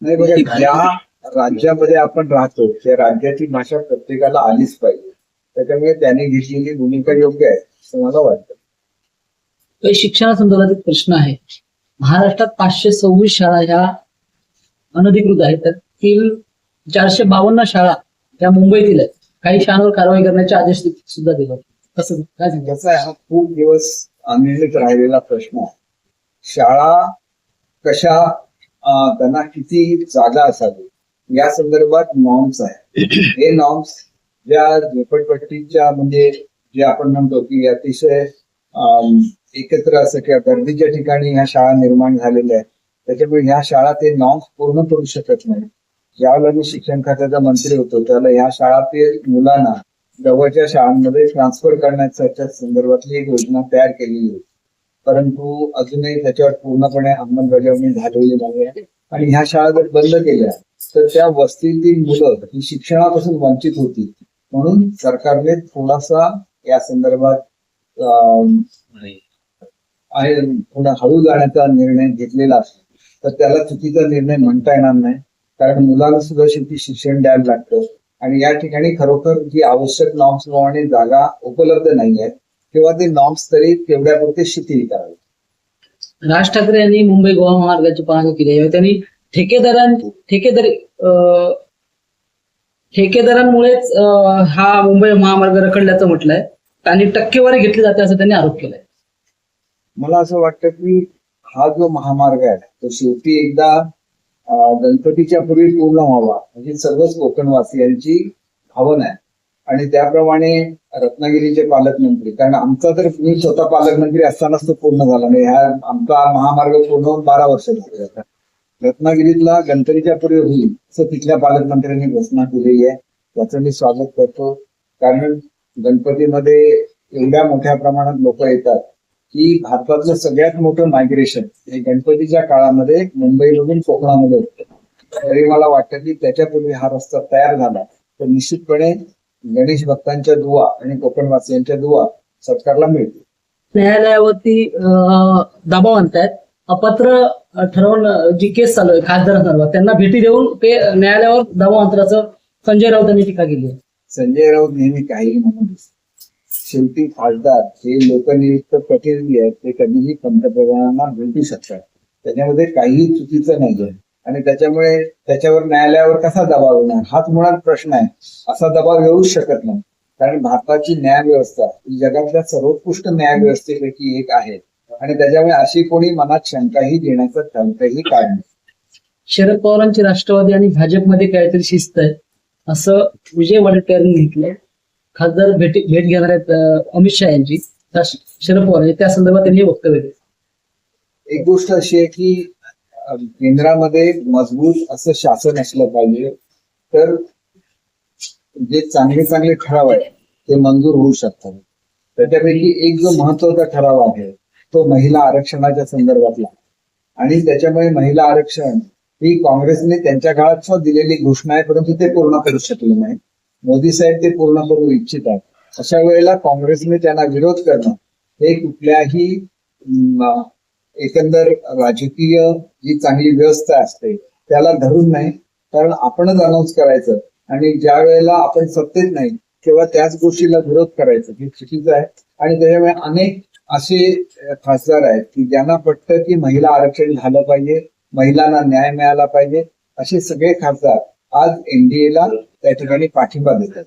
नाही बघा, ज्या राज्यामध्ये आपण राहतो त्या राज्याची भाषा प्रत्येकाला आलीच पाहिजे. त्याच्यामुळे त्याने घेतलेली भूमिका योग्य आहे असं मला वाटतं. काही शिक्षणासंदर्भात एक प्रश्न आहे. महाराष्ट्रात 526 शाळा ह्या अनधिकृत आहेत, त्यातील 452 शाळा या मुंबईतील आहेत. काही शाळांवर कारवाई करण्याचे आदेश सुद्धा दिले. कसं काय सांगता? याचा हा खूप दिवस अनिर्णित राहिलेला प्रश्न आहे. शाळा कशा, त्यांना किती जागा असावी या संदर्भात नॉर्म्स आहे. हे नॉर्म्स ज्या झोपडपट्टीच्या म्हणजे जे आपण म्हणतो की अतिशय एकत्र असं किंवा गर्दीच्या ठिकाणी ह्या शाळा निर्माण झालेल्या आहेत, त्याच्यामुळे ह्या शाळा ते नॉर्म्स पूर्ण करू शकत नाही. ज्यावेळेला मी शिक्षण खात्याचा मंत्री होतो त्यावेळेला ह्या शाळातील मुलांना जवळच्या शाळांमध्ये ट्रान्सफर करण्याच्या संदर्भातली एक योजना तयार केलेली होती, परंतु अजूनही त्याच्यावर पूर्णपणे अंमलबजावणी झालेली नाही आहे. आणि ह्या शाळा जर बंद केल्या तर त्या वस्तीतील मुलं ही शिक्षणापासून वंचित होती. म्हणून सरकारने थोडासा या संदर्भात थोडा हळू जाण्याचा निर्णय घेतलेला असतो. तर त्याला चुकीचा निर्णय म्हणता येणार नाही, कारण मुलाला सुद्धा शेवटी शिक्षण द्यायला लागतं आणि या ठिकाणी खरोखर जी आवश्यक नॉर्म्स प्रमाणे जागा उपलब्ध नाही आहेत किंवा ते नॉर्म्स तरी तेवढ्यापुरते शिथिल करावे. राज ठाकरे यांनी मुंबई गोवा महामार्गाची पाहणी केली आहे. त्यांनी ठेकेदारांमुळेच हा मुंबई महामार्ग रखडल्याचं म्हटलंय आणि टक्केवारी घेतली जाते असं त्यांनी आरोप केलाय. मला असं वाटतं की हा जो महामार्ग आहे तो शेवटी एकदा गणपतीच्या पूर्वी पूर्ण व्हावा म्हणजे सर्वच कोकणवासियांची भावना आहे. आणि त्याप्रमाणे रत्नागिरीचे पालकमंत्री, कारण आमचा तर मी स्वतः पालकमंत्री असतानाच तो पूर्ण झाला नाही. ह्या आमचा महामार्ग पूर्ण होऊन 12 वर्ष झाले आता. रत्नागिरीतला गणपतीच्या पूर्वी होईल असं तिथल्या पालकमंत्र्यांनी घोषणा केलेली आहे. त्याचं मी स्वागत करतो, कारण गणपतीमध्ये एवढ्या मोठ्या प्रमाणात लोक येतात की भारतातलं सगळ्यात मोठं मायग्रेशन हे गणपतीच्या काळामध्ये मुंबईमधून कोकणामध्ये होतं. तरी मला वाटतं की त्याच्यापूर्वी हा रस्ता तयार झाला तर निश्चितपणे गणेश भक्तांच्या दुवा आणि कोकणवासियांच्या दुवा सरकारला मिळतील. न्यायालयावरती दबाव आणतायत. अपात्र ठरवून जी केस चालू आहे खासदारांसंदर्भात त्यांना भेटी देऊन ते न्यायालयावर दबाव आणण्याचं संजय राऊत यांनी टीका केली आहे. संजय राऊत नेहमी काही म्हणून शेवटी खासदार हे लोकनियुक्त प्रतिनिधी आहेत, ते कधीही पंतप्रधानांना भेटू शकतात. त्याच्यामध्ये काहीही चुकीचं नाही आहे आणि त्याच्यामुळे त्याच्यावर न्यायालयावर कसा दबाव येणार हाच मुळात प्रश्न आहे. असा दबाव येऊच शकत नाही, कारण भारताची न्यायव्यवस्था ही जगातल्या सर्वोत्कृष्ट न्यायव्यवस्थेपैकी एक आहे आणि त्याच्यामुळे अशी कोणी मनात शंकाही घेण्याचं कोणतंही कारण नाही. शरद पवारांची राष्ट्रवादी आणि भाजपमध्ये काहीतरी शिस्त आहे असं विजय वडेट्टीवार यांनी म्हटलंय. खासदार भेट घेणार आहेत अमित शहा यांची, शरद पवार त्या संदर्भात त्यांनी वक्तव्य दिले. एक गोष्ट अशी आहे की केंद्रामध्ये मजबूत असं शासन असलं पाहिजे तर जे चांगले चांगले ठराव आहे ते मंजूर होऊ शकतात. त्याच्यापैकी एक जो महत्वाचा ठराव आहे तो महिला आरक्षणाच्या संदर्भातला, आणि त्याच्यामुळे महिला आरक्षण ही काँग्रेसने त्यांच्या काळात सुद्धा दिलेली घोषणा आहे, परंतु ते पूर्ण करू शकले नाही. मोदी साहेब ते पूर्ण करू इच्छितात. अशा वेळेला काँग्रेसने त्यांना विरोध करणं हे कुठल्याही एकंदर राजकीय जी चांगली व्यवस्था असते त्याला धरून नाही, कारण आपणच अनाऊन्स करायचं आणि ज्या वेळेला आपण सत्तेत नाही तेव्हा त्याच गोष्टीला विरोध करायचं हे चुकीचं आहे. आणि त्याच्यामुळे अनेक असे खासदार आहेत की ज्यांना पटतं की महिला आरक्षण झालं पाहिजे, महिलांना न्याय मिळाला पाहिजे, असे सगळे खासदार आज एनडीएला त्या ठिकाणी पाठिंबा देतात.